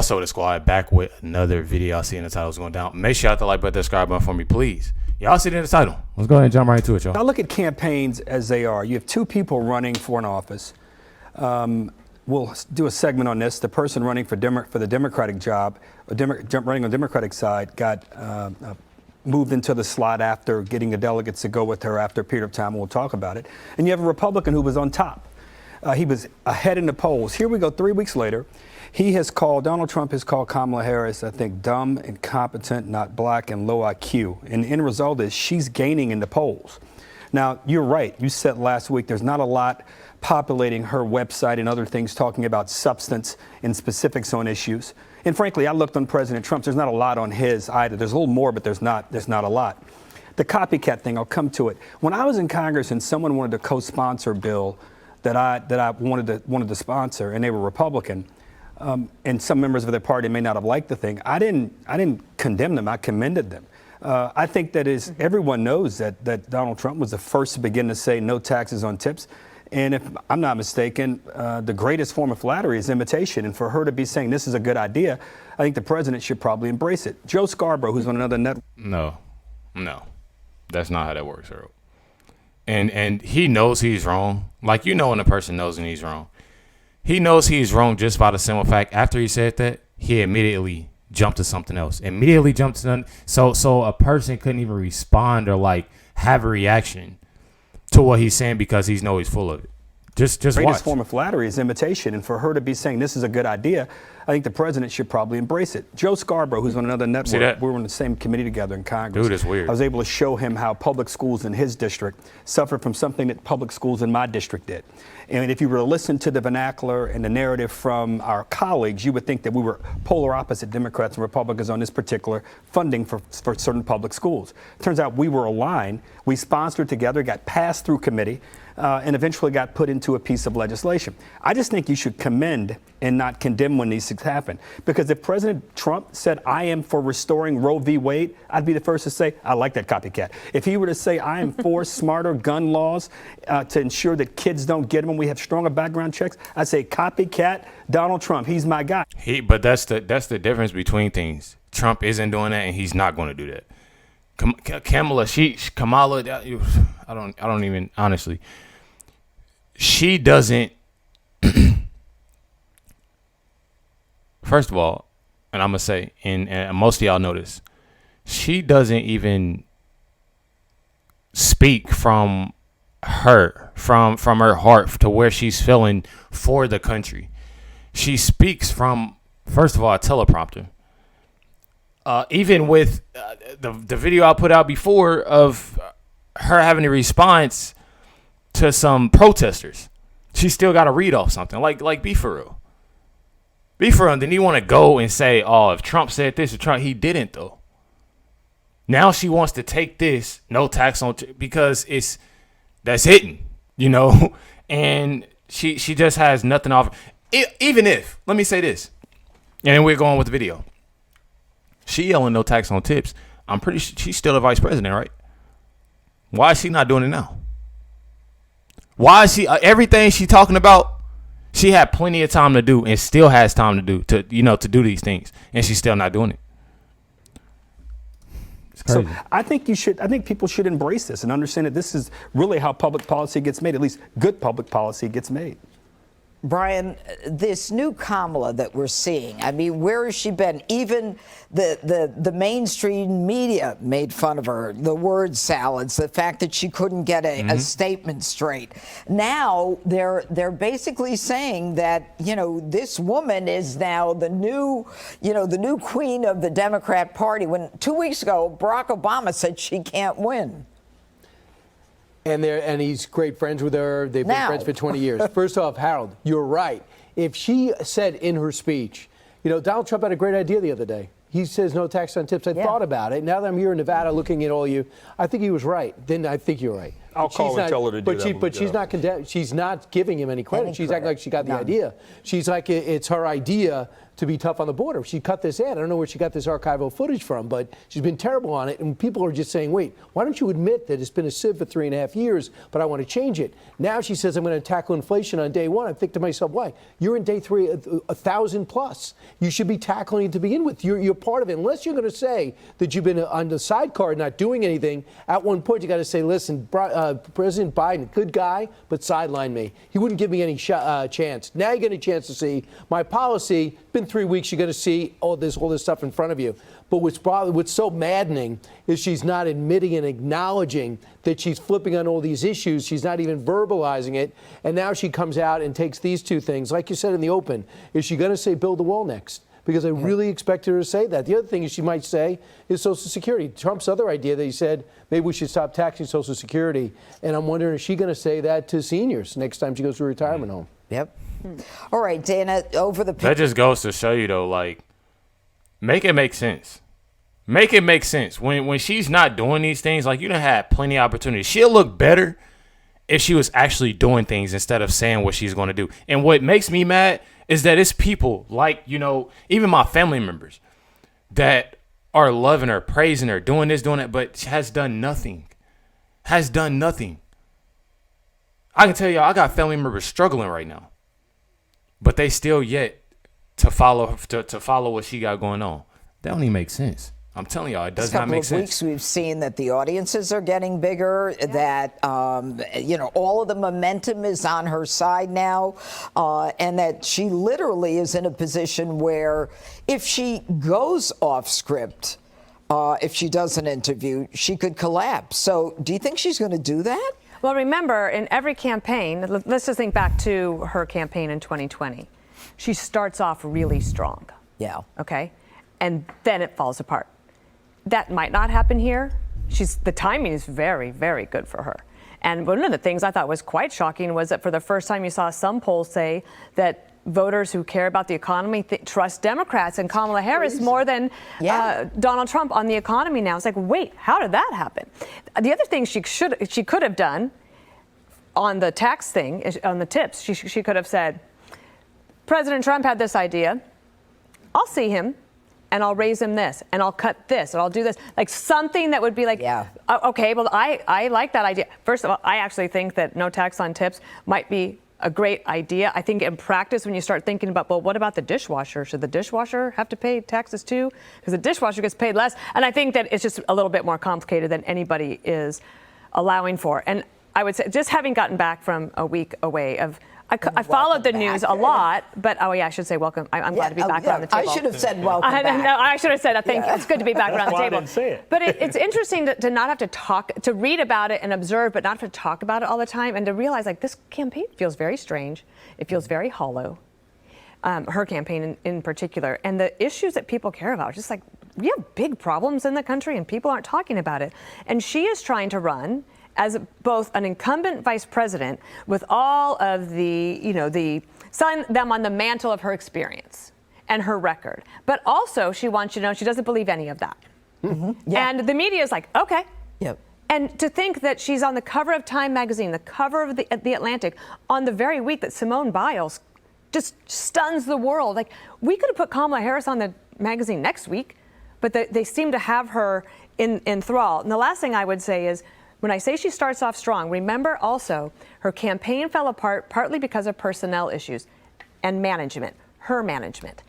What's up, the squad? Back with another video. I see in the title is going down. Make sure you hit the like button, subscribe button for me, please. Y'all see it in the title. Let's go ahead and jump right into it, y'all. I look at campaigns as they are. You have two people running for an office. We'll do a segment on this. The person running for the Democratic job, running on the Democratic side, got moved into the slot after getting the delegates to go with her after a period of time. We'll talk about it. And you have a Republican who was on top. He was ahead in the polls. Here we go 3 weeks later. Donald Trump has called Kamala Harris, I think, dumb, incompetent, not black, and low IQ. And the end result is she's gaining in the polls. Now, you're right. You said last week there's not a lot populating her website and other things talking about substance and specifics on issues. And frankly, I looked on President Trump's. There's not a lot on his either. There's a little more, but there's not a lot. The copycat thing, I'll come to it. When I was in Congress and someone wanted to co-sponsor a bill that I wanted to sponsor, and they were Republican, and some members of their party may not have liked the thing, I didn't condemn them. I commended them. I think that everyone knows that Donald Trump was the first to begin to say no taxes on tips. And if I'm not mistaken, the greatest form of flattery is imitation. And for her to be saying this is a good idea, I think the president should probably embrace it. Joe Scarborough, who's on another network. No, that's not how that works, Earl. And he knows he's wrong. Like, you know when a person knows and he's wrong. He knows he's wrong just by the simple fact, after he said that, he immediately jumped to something else. Immediately jumped to something. So a person couldn't even respond or, like, have a reaction to what he's saying because he's full of it. Just watch. The greatest form of flattery is imitation. And for her to be saying this is a good idea, I think the president should probably embrace it. Joe Scarborough, who's on another network, we were in the same committee together in Congress. Dude, it's weird. I was able to show him how public schools in his district suffered from something that public schools in my district did. And if you were to listen to the vernacular and the narrative from our colleagues, you would think that we were polar opposite, Democrats and Republicans, on this particular funding for certain public schools. Turns out we were aligned. We sponsored together, got passed through committee, and eventually got put into a piece of legislation. I just think you should commend and not condemn when these things happen. Because if President Trump said, I am for restoring Roe v. Wade, I'd be the first to say, I like that copycat. If he were to say, I am for smarter gun laws to ensure that kids don't get them when we have stronger background checks, I'd say, copycat Donald Trump. He's my guy. But that's the difference between things. Trump isn't doing that, and he's not going to do that. Kamala, I don't even, honestly. She doesn't, first of all, and I'm going to say, and most of y'all know this, she doesn't even speak from her heart to where she's feeling for the country. She speaks from, first of all, a teleprompter. Even with the video I put out before of her having a response to some protesters, she still got to read off something. Like, be for real. Be for real. And then you want to go and say, oh, if Trump said this, or Trump, he didn't, though. Now she wants to take this, no tax on, because that's hitting, and she just has nothing off. Even if, let me say this, and then we're going with the video. She yelling no tax on tips. I'm pretty sure she's still a vice president, right? Why is she not doing it now? Why is she everything she's talking about? She had plenty of time to do, and still has time to do to do these things, and she's still not doing it. It's crazy. So I think people should embrace this and understand that this is really how public policy gets made. At least good public policy gets made. Brian, this new Kamala that we're seeing, I mean, where has she been? Even the mainstream media made fun of her, the word salads, the fact that she couldn't get a statement straight. Now they're basically saying that, this woman is now the new queen of the Democrat Party, when 2 weeks ago, Barack Obama said she can't win. And he's great friends with her. They've been friends for 20 years. First off, Harold, you're right. If she said in her speech, Donald Trump had a great idea the other day. He says no tax on tips. I thought about it. Now that I'm here in Nevada looking at all you, I think he was right. Then I think you're right. I'll call and tell her to do that. But she's not condemned. She's not giving him any credit. She's acting like she got the idea. She's like, it's her idea to be tough on the border. She cut this ad. I don't know where she got this archival footage from, but she's been terrible on it. And people are just saying, wait, why don't you admit that it's been a sieve for 3.5 years, but I want to change it? Now she says, I'm going to tackle inflation on day one. I think to myself, why? You're in day 3, 1,000 plus. You should be tackling it to begin with. You're part of it. Unless you're going to say that you've been on the sidecar not doing anything, at one point you got to say, listen, President Biden, good guy, but sideline me. He wouldn't give me any chance. Now you get a chance to see my policy. Been 3 weeks, you're going to see all this stuff in front of you. But what's so maddening is she's not admitting and acknowledging that she's flipping on all these issues. She's not even verbalizing it. And now she comes out and takes these two things. Like you said in the open, is she going to say build the wall next? Because I really expected her to say that. The other thing she might say is Social Security. Trump's other idea that he said maybe we should stop taxing Social Security. And I'm wondering, is she going to say that to seniors next time she goes to a retirement home? Yep. All right, Dana, over the... That just goes to show you, though, like, make it make sense. Make it make sense. When she's not doing these things, like, you done had plenty of opportunities. She'll look better if she was actually doing things instead of saying what she's going to do. And what makes me mad is that it's people like, even my family members that are loving her, praising her, doing this, doing that, but has done nothing. Has done nothing. I can tell y'all, I got family members struggling right now. But they still yet to follow what she got going on. That don't even make sense. I'm telling y'all, it does not make sense. Weeks we've seen that the audiences are getting bigger, that all of the momentum is on her side now, and that she literally is in a position where if she goes off script, if she does an interview, she could collapse. So do you think she's going to do that? Well, remember, in every campaign, let's just think back to her campaign in 2020. She starts off really strong. Yeah. Okay? And then it falls apart. That might not happen here. The timing is very, very good for her. And one of the things I thought was quite shocking was that for the first time you saw some polls say that voters who care about the economy trust Democrats and Kamala Harris more than Donald Trump on the economy now. It's like, wait, how did that happen? The other thing she could have done on the tax thing, on the tips, she could have said, President Trump had this idea. I'll see him and I'll raise him this and I'll cut this and I'll do this. Like something that would be like, okay, well, I like that idea. First of all, I actually think that no tax on tips might be a great idea. I think in practice, when you start thinking about, well, what about the dishwasher? Should the dishwasher have to pay taxes too? Because the dishwasher gets paid less. And I think that it's just a little bit more complicated than anybody is allowing for. And I would say, just having gotten back from a week away I followed the news a lot, but I should say welcome. I'm glad to be back around the table. I should have said welcome back. No, I should have said thank you. It's good to be back around the table. I didn't say it. But it's interesting to not have to talk, to read about it and observe, but not have to talk about it all the time, and to realize like this campaign feels very strange. It feels very hollow. Her campaign in particular, and the issues that people care about. Just like we have big problems in the country, and people aren't talking about it. And she is trying to run as both an incumbent vice president with all of the selling them on the mantle of her experience and her record. But also she wants you to know she doesn't believe any of that. Mm-hmm. Yeah. And the media is like, okay. Yep. And to think that she's on the cover of Time magazine, the cover of the Atlantic, on the very week that Simone Biles just stuns the world. Like, we could have put Kamala Harris on the magazine next week, but they seem to have her in thrall. And the last thing I would say is, when I say she starts off strong, remember also her campaign fell apart partly because of personnel issues and management, her management.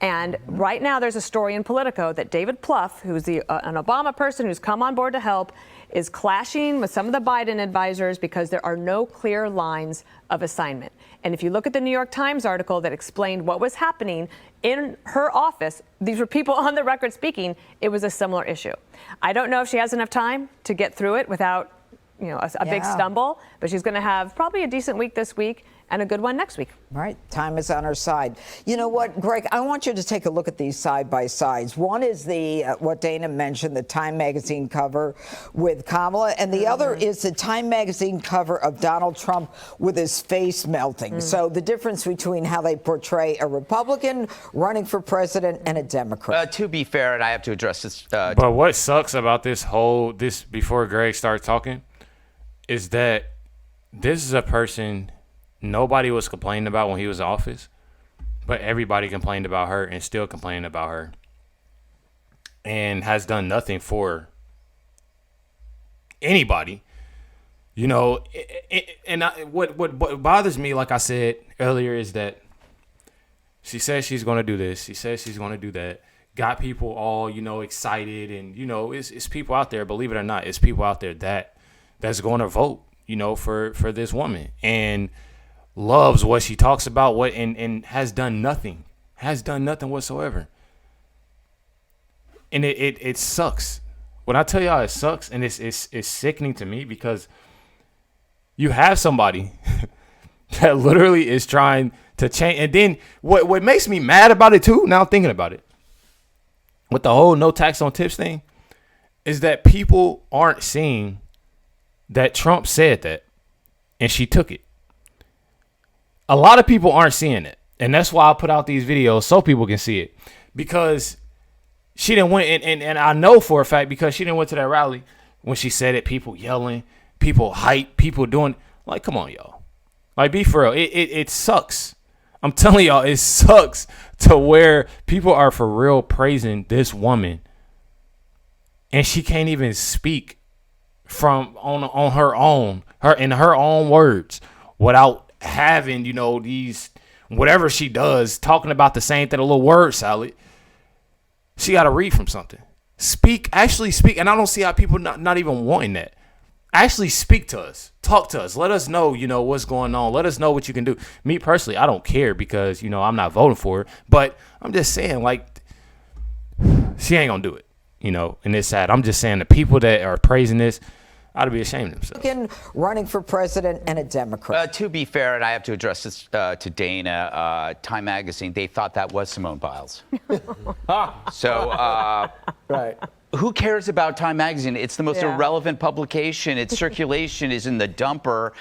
And right now there's a story in Politico that David Plouffe, who's an Obama person who's come on board to help, is clashing with some of the Biden advisors because there are no clear lines of assignment. And if you look at the New York Times article that explained what was happening in her office, these were people on the record speaking, it was a similar issue. I don't know if she has enough time to get through it without a big stumble, but she's going to have probably a decent week this week and a good one next week. All right, time is on her side. You know what, Greg, I want you to take a look at these side-by-sides. One is the, what Dana mentioned, the Time magazine cover with Kamala, and the other is the Time magazine cover of Donald Trump with his face melting. So the difference between how they portray a Republican running for president and a Democrat. To be fair, and I have to address this. But what sucks about this before Greg starts talking, is that this is a person nobody was complaining about when he was in office, but everybody complained about her and still complaining about her, and has done nothing for anybody. You know, what bothers me, like I said earlier, is that she says she's going to do this. She says she's going to do that. Got people all, excited. And, it's people out there, believe it or not, it's people out there that's going to vote, for this woman. And loves what she talks about, and has done nothing whatsoever. And it sucks. When I tell y'all it sucks, and it's sickening to me, because you have somebody that literally is trying to change. And then what makes me mad about it too, now I'm thinking about it, with the whole no tax on tips thing, is that people aren't seeing that Trump said that and she took it. A lot of people aren't seeing it. And that's why I put out these videos so people can see it. Because she didn't win, and I know for a fact, because she didn't went to that rally when she said it, people yelling, people hype, people doing, like, come on, y'all. Like, be for real. It sucks. I'm telling y'all, it sucks to where people are for real praising this woman, and she can't even speak on her own, in her own words, without having, these, whatever she does, talking about the same thing, a little word salad. She got to read from something. Actually speak. And I don't see how people not even wanting that. Actually speak to us. Talk to us. Let us know, what's going on. Let us know what you can do. Me personally, I don't care, because, I'm not voting for her. But I'm just saying, like, she ain't going to do it, and it's sad. I'm just saying the people that are praising this ought to be ashamed of themselves. Running for president and a Democrat. To be fair, and I have to address this to Dana, Time Magazine, they thought that was Simone Biles. So, right. Who cares about Time Magazine? It's the most irrelevant publication. Its circulation is in the dumper.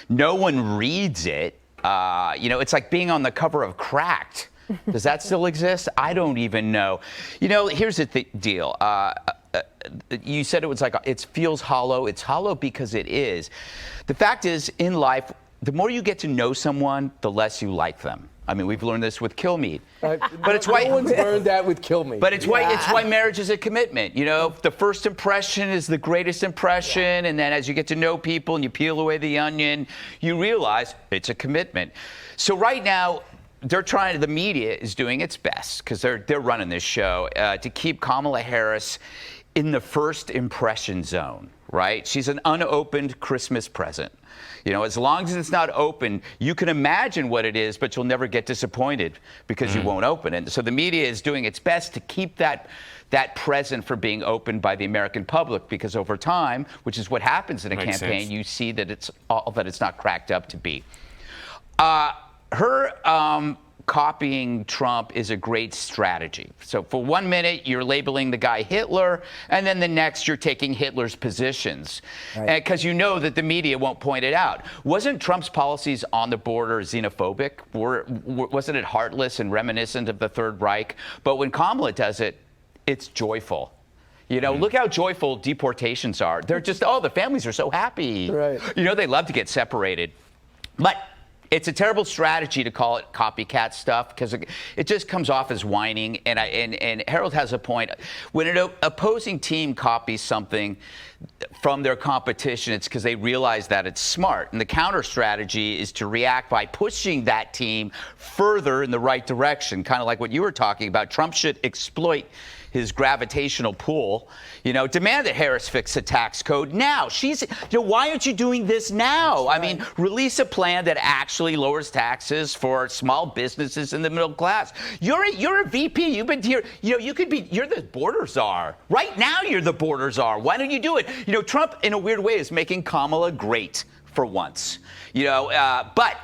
No one reads it. It's like being on the cover of Cracked. Does that still exist? I don't even know. Here's the deal. You said it was like, it feels hollow. It's hollow because it is. The fact is, in life, the more you get to know someone, the less you like them. I mean, we've learned this with Killmeat. But it's why no one's learned that with Killmeat. But it's why marriage is a commitment. The first impression is the greatest impression, and then as you get to know people and you peel away the onion, you realize it's a commitment. So right now, the media is doing its best, because they're running this show, to keep Kamala Harris in the first impression zone, right? She's an unopened Christmas present. As long as it's not open, you can imagine what it is, but you'll never get disappointed because you won't open it. So the media is doing its best to keep that present from being opened by the American public, because over time, which is what happens in a campaign, you see that it's all that it's not cracked up to be. Her copying Trump is a great strategy. So for 1 minute, you're labeling the guy Hitler, and then the next, you're taking Hitler's positions, because that the media won't point it out. Wasn't Trump's policies on the border xenophobic? Wasn't it heartless and reminiscent of the Third Reich? But when Kamala does it, it's joyful. Look how joyful deportations are. They're just, the families are so happy. Right. They love to get separated. But it's a terrible strategy to call it copycat stuff, because it just comes off as whining. And Harold has a point. When an opposing team copies something from their competition, it's because they realize that it's smart. And the counter strategy is to react by pushing that team further in the right direction, kind of like what you were talking about. Trump should exploit his gravitational pull, demand that Harris fix the tax code now. Why aren't you doing this now? I mean, release a plan that actually lowers taxes for small businesses and the middle class. You're a VP. You've been here. You're the border czar. Right now, you're the border czar. Why don't you do it? Trump, in a weird way, is making Kamala great for once. But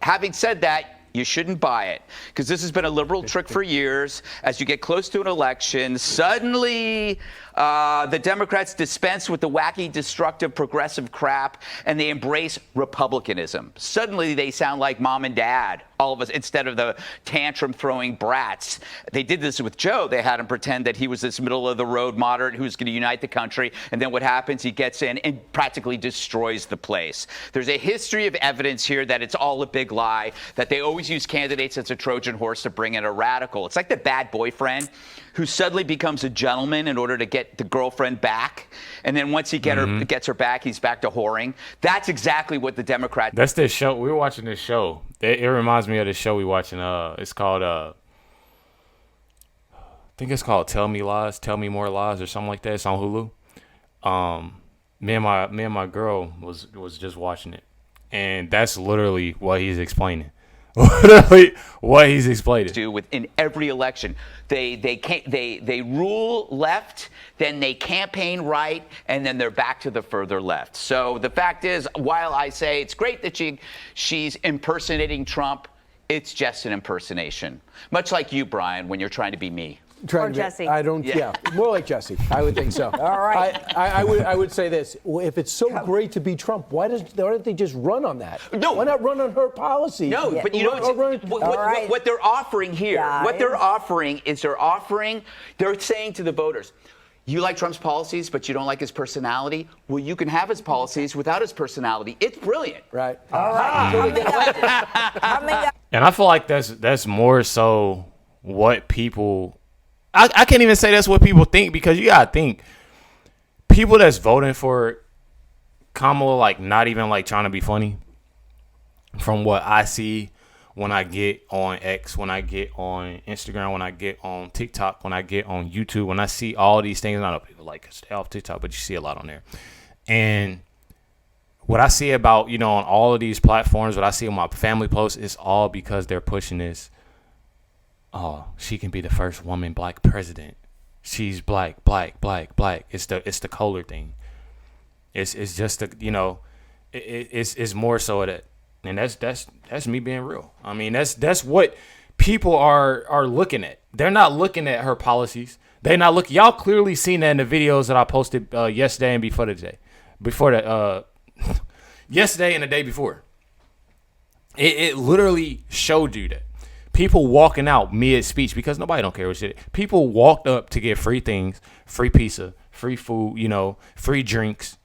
having said that, You shouldn't buy it, because this has been a liberal trick for years. As you get close to an election, suddenly the Democrats dispense with the wacky, destructive, progressive crap, and they embrace republicanism. Suddenly they sound like mom and dad, all of us, instead of the tantrum-throwing brats. They did this with Joe. They had him pretend that he was this middle-of-the-road moderate who's going to unite the country, and then what happens? He gets in and practically destroys the place. There's a history of evidence here that it's all a big lie, that they always use candidates as a Trojan horse to bring in a radical. It's like the bad boyfriend who suddenly becomes a gentleman in order to get the girlfriend back. And then once he gets her back, he's back to whoring. That's exactly what the Democrats... That's this show. We were watching this show. It reminds me of the show we watching. It's called, I think it's called Tell Me Lies, Tell Me More Lies or something like that. It's on Hulu. Me and my girl was just watching it. And that's literally what he's explaining. Literally what he's explaining. Do within every election, they rule left, then they campaign right, and then they're back to the further left. So the fact is, while I say it's great that she's impersonating Trump, it's just an impersonation. Much like you, Brian, when you're trying to be me. Or Jesse. I don't. Yeah, more like Jesse. I would think so. All right. I would say this: if it's so great to be Trump, why don't they just run on that? No. Why not run on her policy? No, but you know what they're offering here. Guys. What they're offering is they're saying to the voters, you like Trump's policies, but you don't like his personality? Well, you can have his policies without his personality. It's brilliant. Right. All right. Coming up. And I feel like that's more so what people... I can't even say that's what people think, because you gotta think people that's voting for Kamala, like, not even like trying to be funny. From what I see when I get on X, when I get on Instagram, when I get on TikTok, when I get on YouTube, when I see all these things, I know people like stay off TikTok, but you see a lot on there. And what I see about, on all of these platforms, what I see on my family posts, is all because they're pushing this. Oh, she can be the first woman black president. She's black. It's the color thing. It's just it's more so of that, and that's me being real. I mean, that's what people are looking at. They're not looking at her policies. They're not looking. Y'all clearly seen that in the videos that I posted yesterday and yesterday and the day before. It literally showed you that. People walking out mid-speech, because nobody don't care what shit. People walked up to get free things, free pizza, free food, free drinks,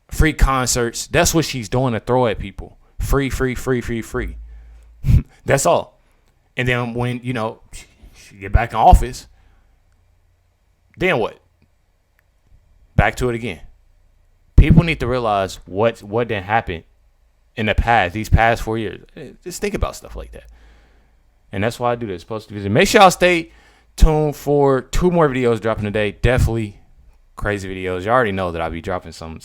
free concerts. That's what she's doing to throw at people. Free. That's all. And then when, she get back in office, then what? Back to it again. People need to realize what didn't happen in the past, these past 4 years. Just think about stuff like that. And that's why I do this. Post to visit. Make sure y'all stay tuned for 2 more videos dropping today. Definitely crazy videos. You already know that I'll be dropping some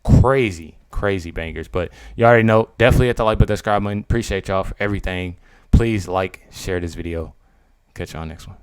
crazy bangers. But you already know. Definitely hit the like button, subscribe button. Appreciate y'all for everything. Please like, share this video. Catch y'all next one.